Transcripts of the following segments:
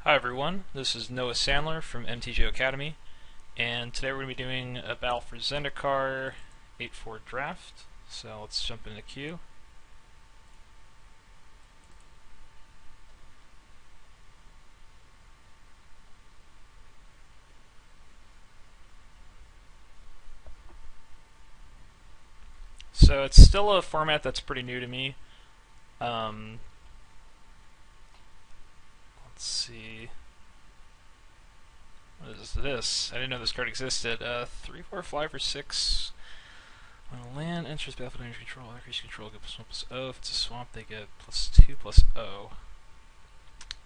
Hi everyone, this is Noah Sandler from MTGO Academy, and today we're going to be doing a battle for Zendikar 8-4 draft, so let's jump into queue. So it's still a format that's pretty new to me. Let's see. What is this? I didn't know this card existed. 3, 4, 5, or 6. When a land enters battlefield under control, increase control, get plus O. If it's a swamp, they get +2 plus O.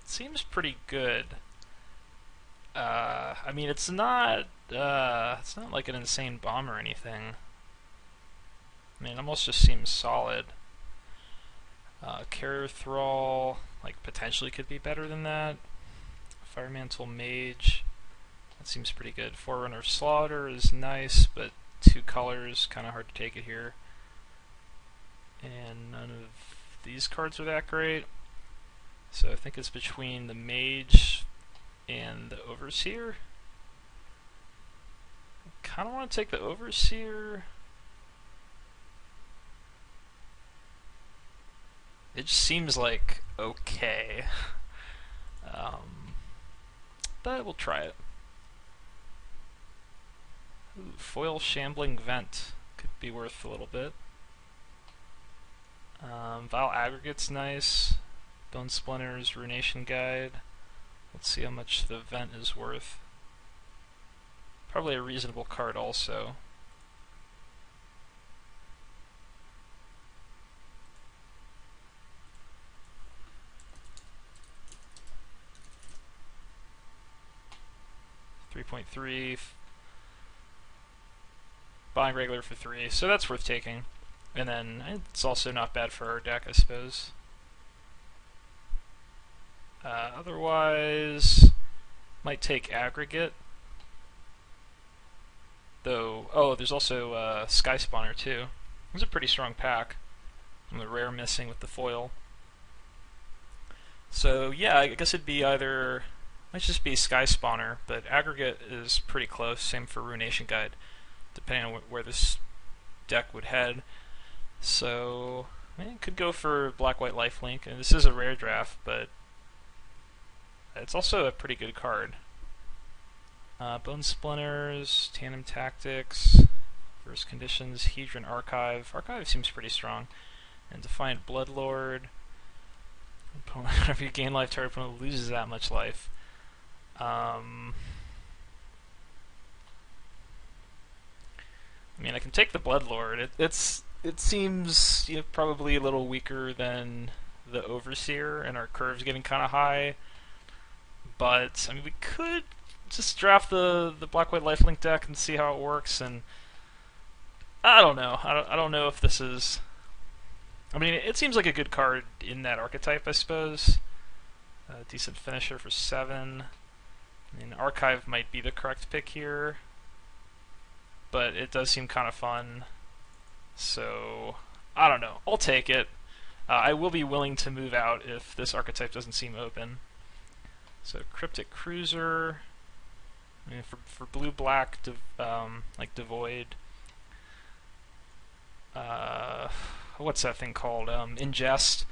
It seems pretty good. I mean, it's not like an insane bomb or anything. I mean, it almost just seems solid. Carrier Thrall, like, potentially could be better than that. Firemantle Mage, that seems pretty good. Forerunner Slaughter is nice, but 2 colors, kind of hard to take it here. And none of these cards are that great. So I think it's between the Mage and the Overseer. I kind of want to take the Overseer. It just seems like okay. But we'll try it. Ooh, foil Shambling Vent could be worth a little bit. Vile Aggregate's nice. Bone Splinters, Ruination Guide. Let's see how much the Vent is worth. Probably a reasonable card also. $3.3, buying regular for 3, so that's worth taking. And then it's also not bad for our deck, I suppose. Otherwise, might take Aggregate. Though, oh, there's also Sky Spawner too. It's a pretty strong pack. And the rare missing with the foil. So yeah, I guess it'd be either, might just be Sky Spawner, but Aggregate is pretty close. Same for Ruination Guide, depending on where this deck would head. So, it could go for Black-White Lifelink, and this is a rare draft, but it's also a pretty good card. Bone Splinters, Tandem Tactics, Verse Conditions, Hedron Archive. Archive seems pretty strong. And Defiant Bloodlord. Whenever you gain life, target opponent loses that much life. I mean, I can take the Bloodlord. It seems, you know, probably a little weaker than the Overseer, and our curve's getting kind of high. But I mean, we could just draft the Black-White Lifelink deck and see how it works. And I don't know. I don't know if this is. I mean, it seems like a good card in that archetype, I suppose. A decent finisher for 7. I mean, Archive might be the correct pick here, but it does seem kind of fun. So, I don't know. I'll take it. I will be willing to move out if this archetype doesn't seem open. So, Cryptic Cruiser. I mean, for blue-black, like Devoid. What's that thing called? Ingest.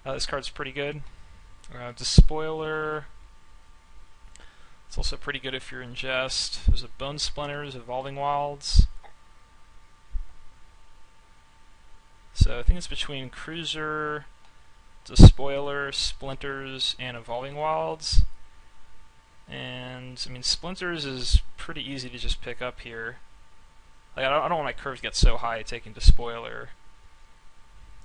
This card's pretty good. Despoiler. It's also pretty good if you're Ingest. There's a Bone Splinters, Evolving Wilds. So I think it's between Cruiser, Despoiler, Splinters, and Evolving Wilds. And, I mean, Splinters is pretty easy to just pick up here. Like, I don't want my curves get so high taking Despoiler.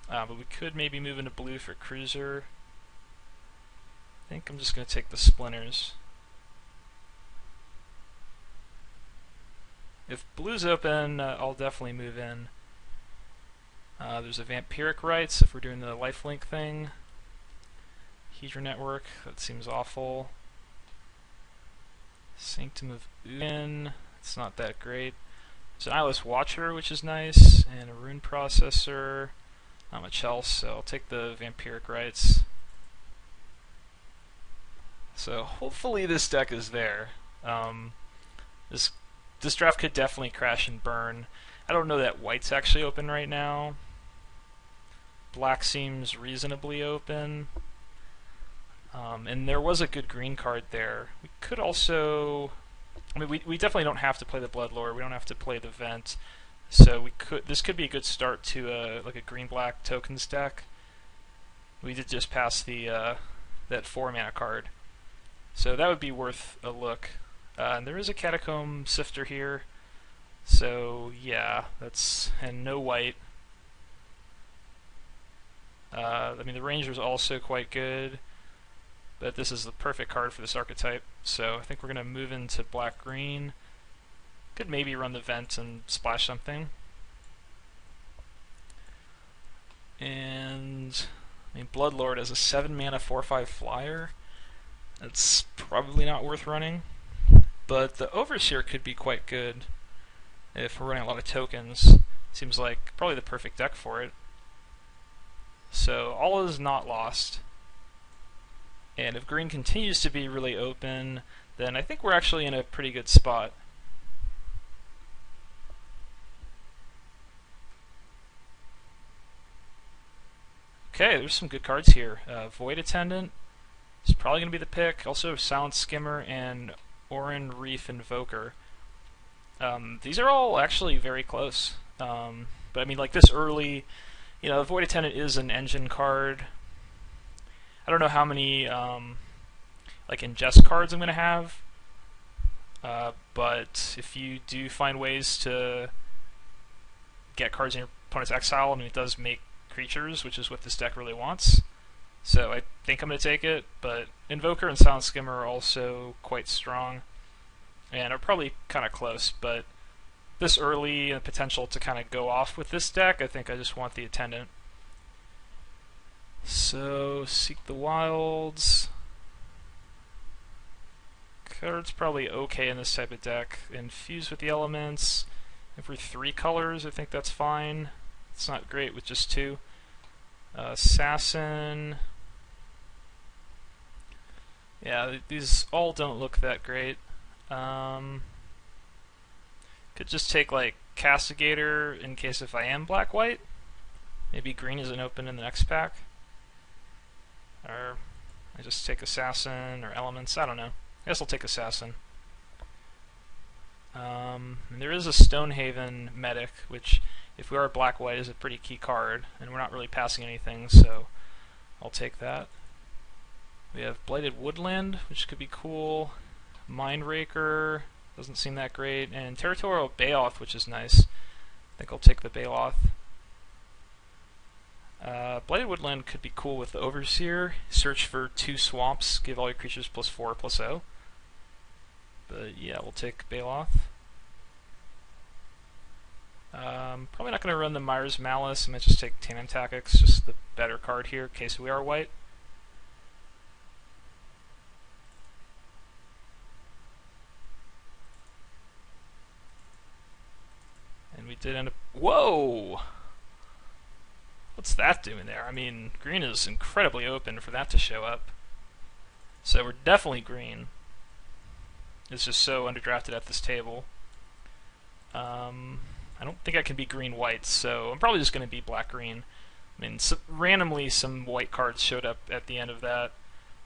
But we could maybe move into blue for Cruiser. I think I'm just going to take the Splinters. If blue's open, I'll definitely move in. There's a Vampiric Rites if we're doing the lifelink thing. Hedron Network, that seems awful. Sanctum of Ugin, it's not that great. There's an Eyeless Watcher, which is nice, and a Rune Processor. Not much else, so I'll take the Vampiric Rites. So hopefully this deck is there. This this draft could definitely crash and burn. I don't know that white's actually open right now. Black seems reasonably open. And there was a good green card there. We could also... I mean, we definitely don't have to play the Bloodlord. We don't have to play the Vent. So this could be a good start to like a green-black tokens deck. We did just pass the that 4-mana card. So that would be worth a look. And there is a Catacomb Sifter here. So yeah, and no white. I mean, the Ranger's also quite good, but this is the perfect card for this archetype. So I think we're going to move into black-green. Could maybe run the Vent and splash something. And I mean, Bloodlord as a 7-mana 4/5 flyer. That's probably not worth running. But the Overseer could be quite good if we're running a lot of tokens. Seems like probably the perfect deck for it. So all is not lost. And if green continues to be really open, then I think we're actually in a pretty good spot. Okay, there's some good cards here. Void Attendant is probably going to be the pick. Also Silent Skimmer and Oran Reef Invoker. These are all actually very close. But I mean, like this early, Void Attendant is an engine card. I don't know how many like ingest cards I'm going to have, but if you do find ways to get cards in your opponent's exile, I mean, it does make creatures, which is what this deck really wants. So I think I'm going to take it, but Invoker and Silent Skimmer are also quite strong, and are probably kind of close, but this early and potential to kind of go off with this deck, I think I just want the Attendant. So, Seek the Wilds. Card's probably okay in this type of deck. Infuse with the elements. If we're 3 colors, I think that's fine. It's not great with just 2. Assassin. Yeah, these all don't look that great. Could just take like Castigator in case if I am black-white. Maybe green isn't open in the next pack. Or I just take Assassin or Elements, I don't know. I guess I'll take Assassin. And there is a Stonehaven Medic, which if we are black-white is a pretty key card, and we're not really passing anything, so I'll take that. We have Blighted Woodland, which could be cool. Mindraker, doesn't seem that great, and Territorial Bayoth, which is nice. I think I'll take the Bayoth. Blighted Woodland could be cool with the Overseer. Search for 2 swamps, give all your creatures +4/+0. But yeah, we'll take Bayoth. Probably not going to run the Myers Malice. I might just take Tandem Tactics, just the better card here in case we are white. And we did end up... Whoa! What's that doing there? I mean, green is incredibly open for that to show up. So we're definitely green. It's just so underdrafted at this table. I don't think I can be green-white, so I'm probably just going to be black-green. I mean, randomly some white cards showed up at the end of that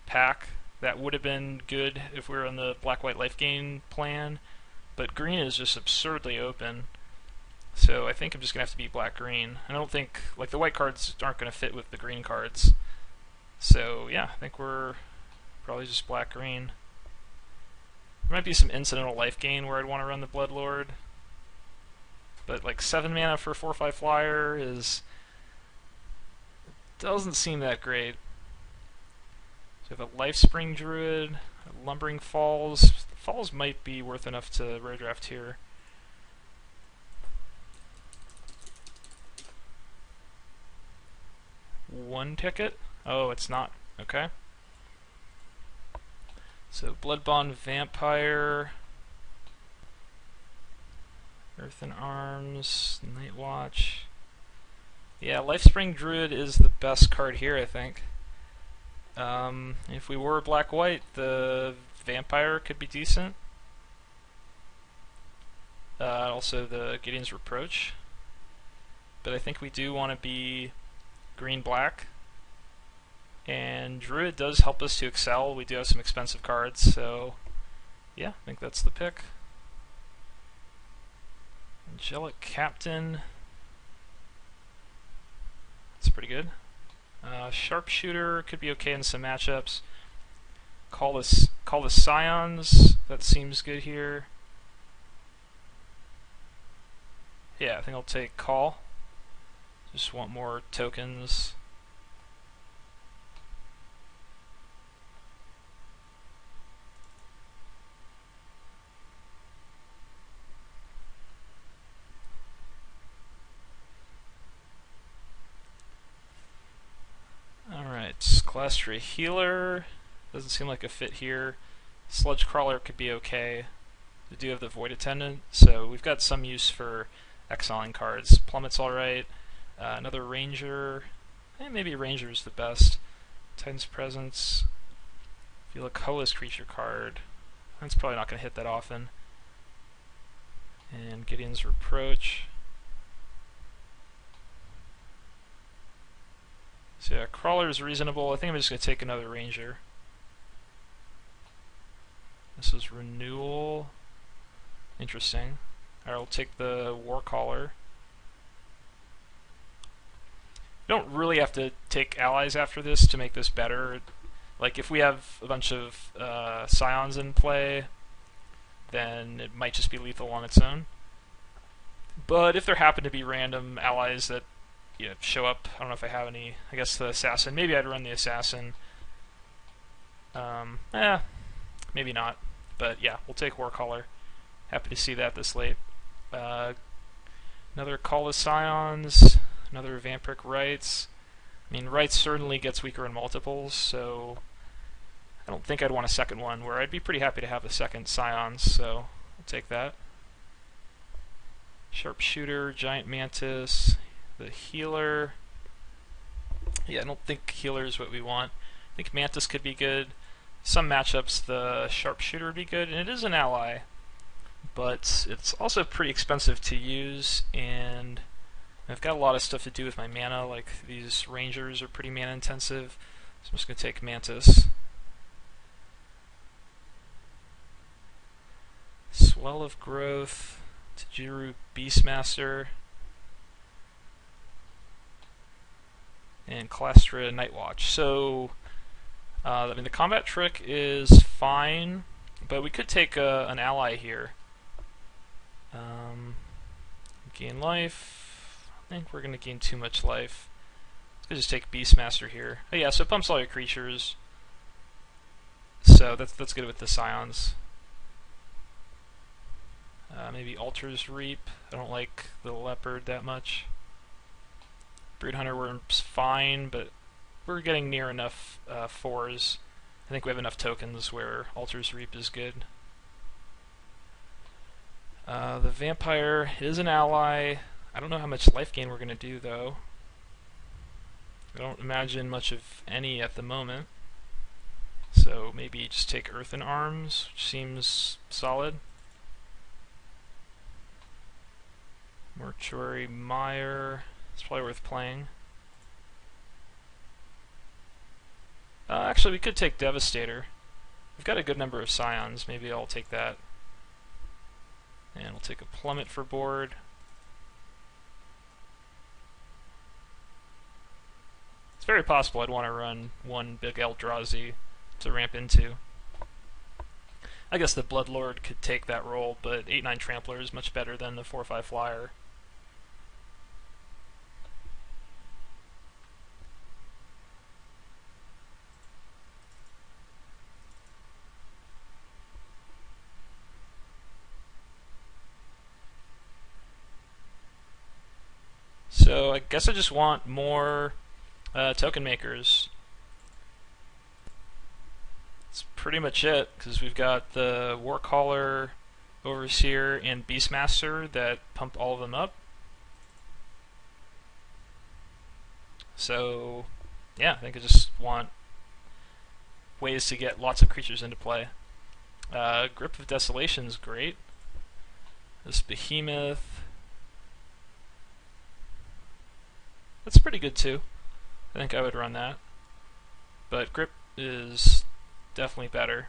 pack. That would have been good if we were on the black-white life gain plan, but green is just absurdly open. So I think I'm just going to have to be black-green. I don't think, like, the white cards aren't going to fit with the green cards. So yeah, I think we're probably just black-green. There might be some incidental life gain where I'd want to run the Bloodlord. But like 7 mana for a 4/5 flyer doesn't seem that great. So we have a Lifespring Druid, a Lumbering Falls. The Falls might be worth enough to rare draft here. One ticket? Oh, it's not. Okay. So Bloodbond Vampire, Earthen Arms, Night Watch. Yeah, Lifespring Druid is the best card here, I think. If we were black-white, the Vampire could be decent. Also the Gideon's Reproach. But I think we do want to be green-black. And Druid does help us to excel. We do have some expensive cards, so yeah, I think that's the pick. Angelic Captain. That's pretty good. Sharpshooter could be okay in some matchups. Call the Scions. That seems good here. Yeah, I think I'll take Call. Just want more tokens. Alright, Clastria Healer. Doesn't seem like a fit here. Sludge Crawler could be okay. We do have the Void Attendant, so we've got some use for exiling cards. Plummet's alright. Another Ranger. Maybe Ranger's the best. Titan's Presence. Feel a colorless creature card. That's probably not going to hit that often. And Gideon's Reproach. So yeah, Crawler is reasonable. I think I'm just going to take another Ranger. This is Renewal. Interesting. Alright, we'll take the Warcaller. You don't really have to take allies after this to make this better. Like, if we have a bunch of Scions in play, then it might just be lethal on its own. But if there happen to be random allies that show up, I don't know if I have any. I guess the Assassin. Maybe I'd run the Assassin. Maybe not. But yeah, we'll take Warcaller. Happy to see that this late. Another Call of Scions. Another Vampiric Rites. I mean, Rites certainly gets weaker in multiples, so I don't think I'd want a second one, where I'd be pretty happy to have a second Scions, so I'll take that. Sharpshooter, Giant Mantis, the Healer. Yeah, I don't think Healer is what we want. I think Mantis could be good. Some matchups, the Sharpshooter would be good, and it is an ally, but it's also pretty expensive to use, and I've got a lot of stuff to do with my mana, like these Rangers are pretty mana intensive, so I'm just going to take Mantis. Swell of Growth, Tajiru Beastmaster, and Clastria Nightwatch. So, I mean, the combat trick is fine, but we could take an ally here. Gain life. I think we're going to gain too much life. Let's just take Beastmaster here. Oh yeah, so it pumps all your creatures. So that's good with the Scions. Maybe Altar's Reap. I don't like the Leopard that much. Broodhunter Worm's fine, but we're getting near enough 4s. I think we have enough tokens where Altar's Reap is good. The Vampire is an ally. I don't know how much life gain we're going to do, though. I don't imagine much of any at the moment. So maybe just take Earthen Arms, which seems solid. Mortuary Mire. It's probably worth playing. Actually, we could take Devastator. We've got a good number of Scions. Maybe I'll take that. And we'll take a Plummet for board. It's very possible I'd want to run one big Eldrazi to ramp into. I guess the Bloodlord could take that role, but 8/9 Trampler is much better than the 4/5 Flyer. So I guess I just want more token makers. That's pretty much it, because we've got the Warcaller, Overseer, and Beastmaster that pump all of them up. So yeah, I think I just want ways to get lots of creatures into play. Grip of Desolation's great. This Behemoth, that's pretty good too. I think I would run that. But Grip is definitely better.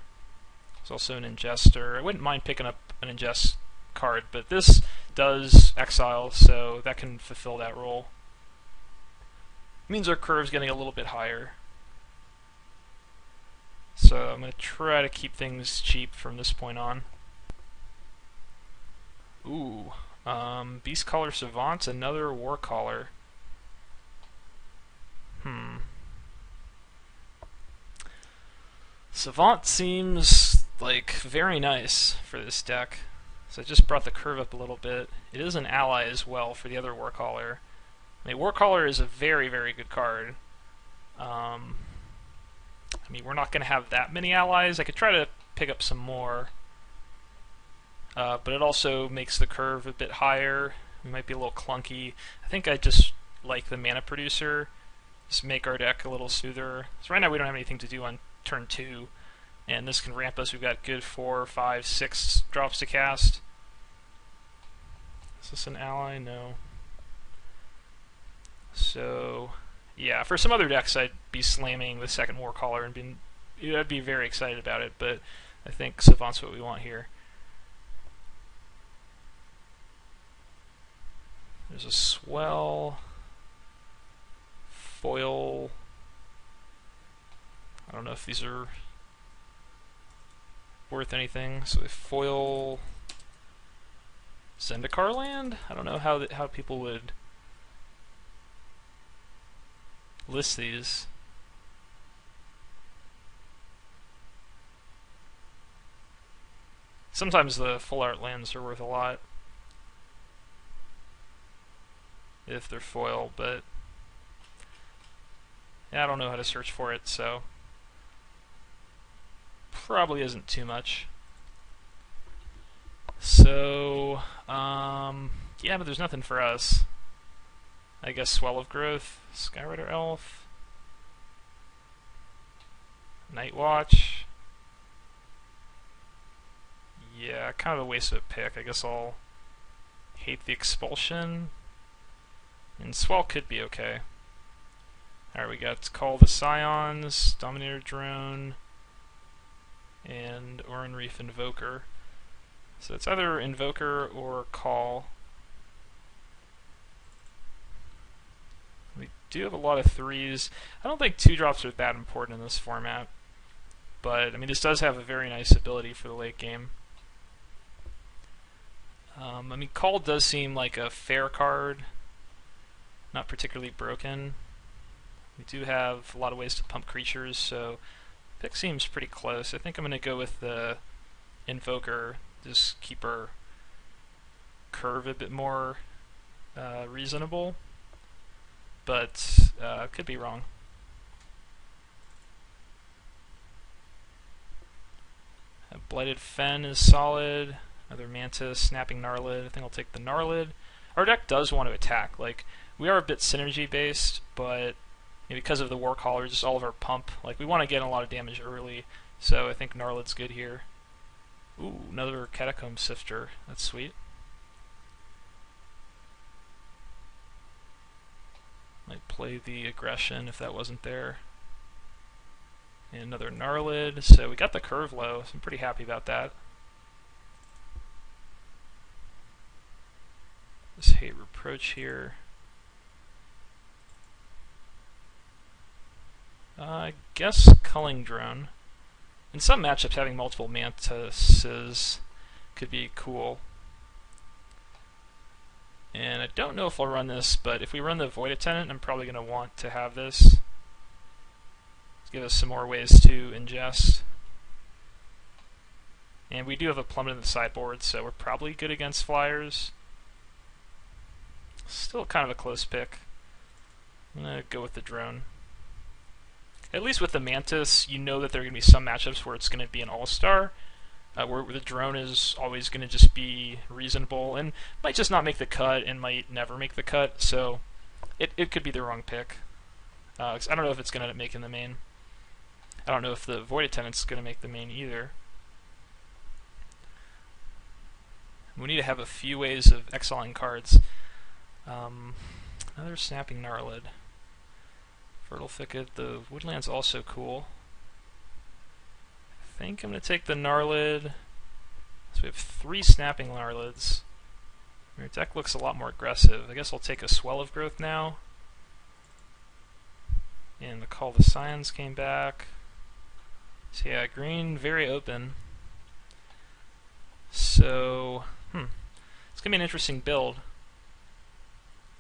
There's also an Ingester. I wouldn't mind picking up an Ingest card, but this does exile, so that can fulfill that role. It means our curve's getting a little bit higher. So I'm going to try to keep things cheap from this point on. Ooh, Beastcaller Savant, another Warcaller. Savant seems like very nice for this deck. So I just brought the curve up a little bit. It is an ally as well for the other Warcaller. I mean, Warcaller is a very, very good card. I mean, we're not going to have that many allies. I could try to pick up some more. But it also makes the curve a bit higher. It might be a little clunky. I think I just like the mana producer. Just make our deck a little smoother. So right now we don't have anything to do on turn 2. And this can ramp us. We've got good 4, 5, 6 drops to cast. Is this an ally? No. So, yeah, for some other decks I'd be slamming the second Warcaller and I'd be very excited about it, but I think Savant's what we want here. There's a Swell, Foil. I don't know if these are worth anything. So a Foil Zendikar land? I don't know how people would list these. Sometimes the full art lands are worth a lot if they're foil, but yeah, I don't know how to search for it, so probably isn't too much. So, yeah, but there's nothing for us. I guess Swell of Growth, Skyrider Elf, Night Watch. Yeah, kind of a waste of a pick. I guess I'll hate the Expulsion. And Swell could be okay. Alright, we got Call the Scions, Dominator Drone, and Oran Reef Invoker. So it's either Invoker or Call. We do have a lot of 3s. I don't think 2-drops are that important in this format. But, I mean, this does have a very nice ability for the late game. I mean, Call does seem like a fair card. Not particularly broken. We do have a lot of ways to pump creatures, so pick seems pretty close. I think I'm going to go with the Invoker, just keep our curve a bit more reasonable, but could be wrong. Blighted Fen is solid. Another Mantis, Snapping Gnarlid. I think I'll take the Gnarlid. Our deck does want to attack. Like, we are a bit synergy based, but because of the Warcaller, just all of our pump, like, we want to get a lot of damage early, so I think Gnarlid's good here. Ooh, another Catacomb Sifter. That's sweet. Might play the Aggression if that wasn't there. And another Gnarlid. So we got the curve low, so I'm pretty happy about that. This Hate Reproach here. I guess Culling Drone. In some matchups, having multiple Mantises could be cool. And I don't know if I'll run this, but if we run the Void Attendant, I'm probably going to want to have this. Give us some more ways to ingest. And we do have a Plummet in the sideboard, so we're probably good against flyers. Still kind of a close pick. I'm going to go with the Drone. At least with the Mantis, you know that there are going to be some matchups where it's going to be an all-star, where the Drone is always going to just be reasonable, and might just not make the cut, and might never make the cut, so it could be the wrong pick. 'Cause I don't know if it's going to end up making the main. I don't know if the Void Attendant's going to make the main either. We need to have a few ways of exiling cards. Another Snapping Gnarlid. Fertile Thicket. The Woodland's also cool. I think I'm going to take the Gnarlid. So we have 3 Snapping Gnarlids. Our deck looks a lot more aggressive. I guess I'll take a Swell of Growth now. And the Call the Scions came back. So yeah, green very open. So, it's going to be an interesting build.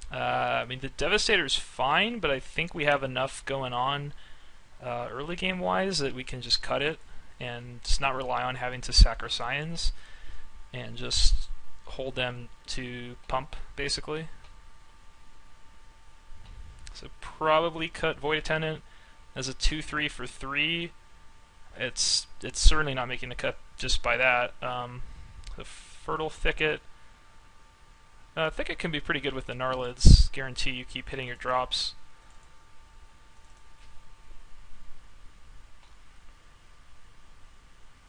I mean, the Devastator's fine, but I think we have enough going on early game-wise that we can just cut it and just not rely on having to sack our Scions and just hold them to pump, basically. So probably cut Void Attendant as a 2/3 for 3. It's certainly not making the cut just by that. The Fertile Thicket. Thicket can be pretty good with the Gnarlids. Guarantee you keep hitting your drops.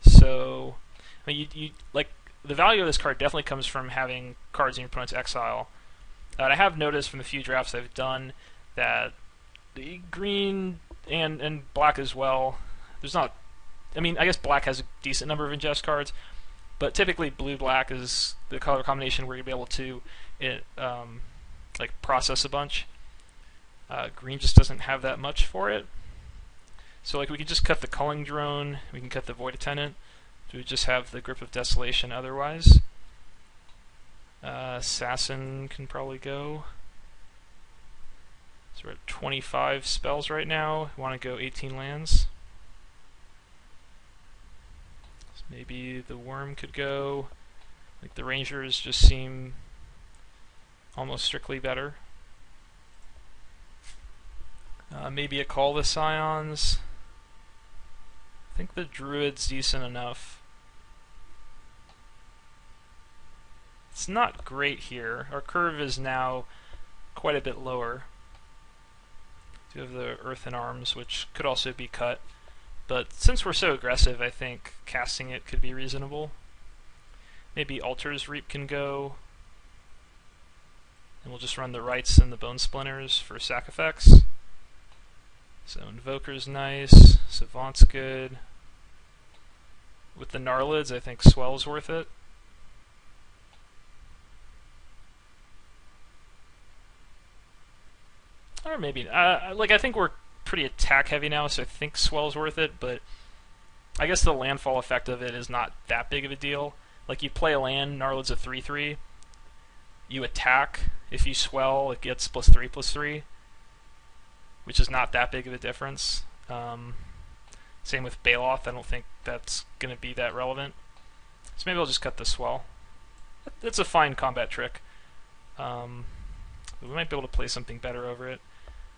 So, I mean, you like the value of this card definitely comes from having cards in your opponent's exile. And I have noticed from the few drafts I've done that the green and black as well. There's not. I mean, I guess black has a decent number of ingest cards, but typically blue-black is the color combination where you'll be able to like process a bunch. Green just doesn't have that much for it. So like we could just cut the Culling Drone, we can cut the Void Attendant, so we just have the Grip of Desolation otherwise. Assassin can probably go. So we're at 25 spells right now. We want to go 18 lands. So maybe the Worm could go. Like the Rangers just seem almost strictly better. Maybe a Call the Scions. I think the Druid's decent enough. It's not great here. Our curve is now quite a bit lower. We have the Earthen Arms, which could also be cut. But since we're so aggressive, I think casting it could be reasonable. Maybe Altar's Reap can go. And we'll just run the Rights and the Bone Splinters for sack effects. So Invoker's nice, Savant's good. With the Gnarlids, I think Swell's worth it. Or maybe, like I think we're pretty attack heavy now, so I think Swell's worth it, but I guess the landfall effect of it is not that big of a deal. Like you play a land, Gnarlid's a 3/3, you attack, if you Swell, it gets +3/+3, which is not that big of a difference. Same with Baloth, I don't think that's going to be that relevant. So maybe I'll just cut the Swell. It's a fine combat trick. We might be able to play something better over it.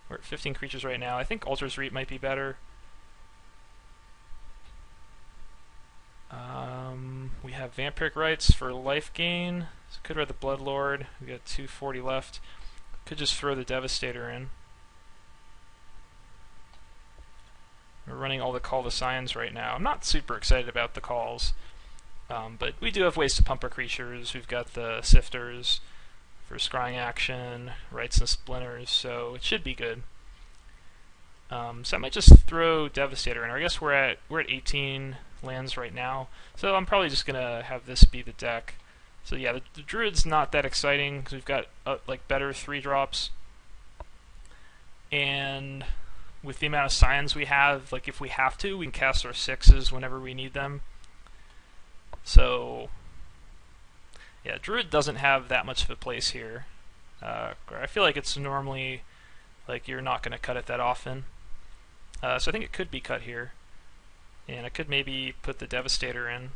We're at 15 creatures right now. I think Altar's Reap might be better. We have Vampiric Rights for life gain. So could read the Bloodlord. We got 240 left. Could just throw the Devastator in. We're running all the Call the Scions right now. I'm not super excited about the calls, but we do have ways to pump our creatures. We've got the Sifters for scrying action, Rights and Splinters, so it should be good. So I might just throw Devastator in. I guess we're at 18 lands right now, so I'm probably just gonna have this be the deck. So yeah, the Druid's not that exciting because we've got like better 3-drops, and with the amount of Scions we have, like if we have to, we can cast our 6s whenever we need them. So yeah, Druid doesn't have that much of a place here. I feel like it's normally like you're not going to cut it that often. So I think it could be cut here. And I could maybe put the Devastator in.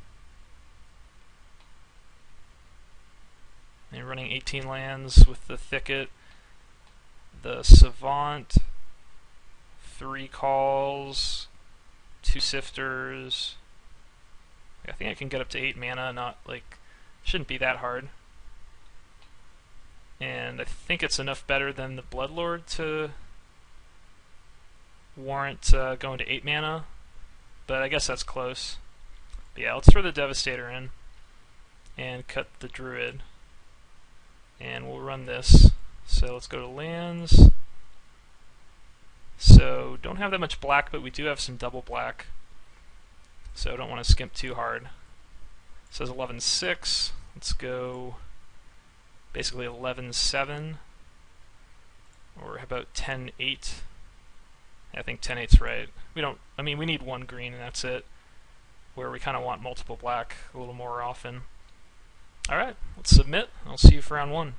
And running 18 lands with the Thicket, the Savant, 3 calls, 2 Sifters. I think I can get up to 8 mana, not like, shouldn't be that hard. And I think it's enough better than the Bloodlord to warrant going to 8 mana. but I guess that's close. But yeah, let's throw the Devastator in and cut the Druid, and we'll run this. So let's go to lands. So don't have that much black, but we do have some double black, so I don't want to skimp too hard. It says 11-6. Let's go basically 11-7, or how about 10-8? I think 10-8's right. We need one green and that's it, where we kind of want multiple black a little more often. Alright, let's submit. I'll see you for round 1.